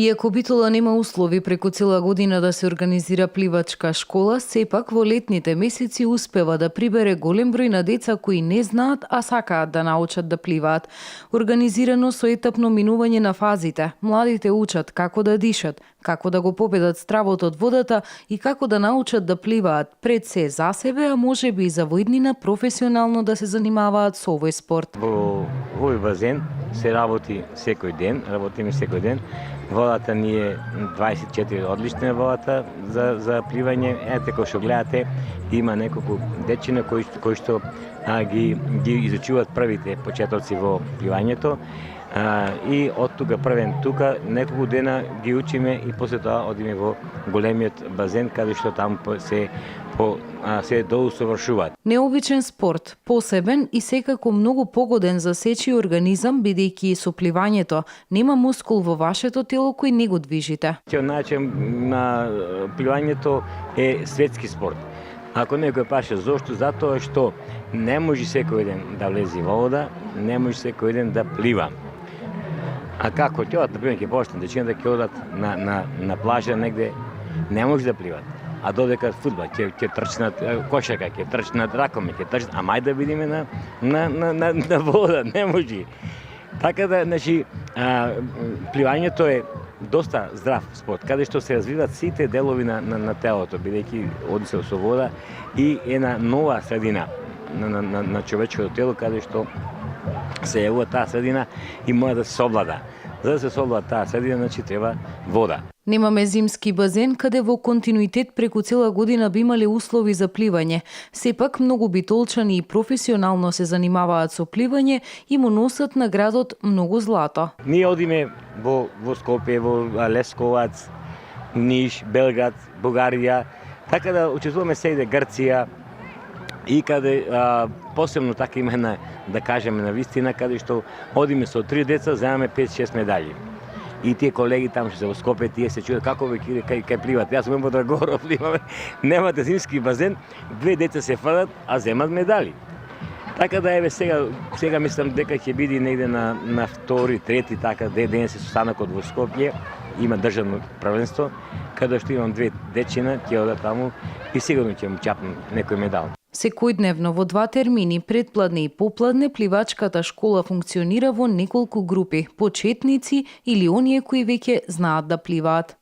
Иако Битола нема услови преку цела година да се организира пливачка школа, сепак во летните месеци успева да прибере голем број на деца кои не знаат, а сакаат да научат да пливаат. Организирано со етапно минување на фазите, младите учат како да дишат, како да го победат стравот од водата и како да научат да пливаат пред се за себе, а можеби и за воиднина професионално да се занимаваат со овој спорт. Во овој базен се работи секој ден, работиме секој ден. Водата ни е 24 одлична водата за пливање. Ете, кој што гледате, има неколку дечина кои што ги изучуваат првите почетоци во пливањето. И од тука првен тука неколку дена ги учиме и после тоа одиме во големиот базен каде што таму се доусовршуваат. Необичен спорт, посебен и секако многу погоден за сечи организам, бидејќи со пливањето нема мускул во вашето тело кој не го движите. Начин на пливањето е светски спорт. Ако некој паша зошто? Затоа што не може секој ден да влезе во вода, не може секој ден да плива. А како ќе одат, например, ќе почнат дечината ќе одат на плажа негде, не може да пливат. А додека фудбал ќе трчнат кошарка, ќе трчнат ракоме, ќе трчнат, а мај да видиме на вода, не може. Така да, значи, пливањето е доста здрав спорт, каде што се развиваат сите делови на телото, бидејќи оди се со вода и една нова средина на човечкото тело, каде што се јавува таа средина и мора да се совлада. За да се совлада таа средина, значи треба вода. Немаме зимски базен каде во континуитет преку цела година би имале услови за пливање. Сепак многу битолчани и професионално се занимаваат со пливање и му носат на градот многу злато. Ние одиме во Скопје, во Лесковац, Ниш, Белград, Бугарија, така да учествуваме сегде Грција и каде посебно така има една, да кажеме на вистина, каде што одиме со 3 деца, земаме 5-6 медали. И тие колеги таму што се во Скопје, тие се чудат како кај пливат. Јас сум во Драгоро пливаме, немате зимски базен, 2 деца се фалат, а земат медали. Така да еве сега мислам дека ќе биде негде на втори, трети така ден се состанокот во Скопје, има државно првенство, каде што имам 2 дечина, ќе одат таму и сигурно ќе му чапнам некој медал. Секојдневно во 2 термини, предпладне и попладне, пливачката школа функционира во неколку групи, почетници или оние кои веќе знаат да пливаат.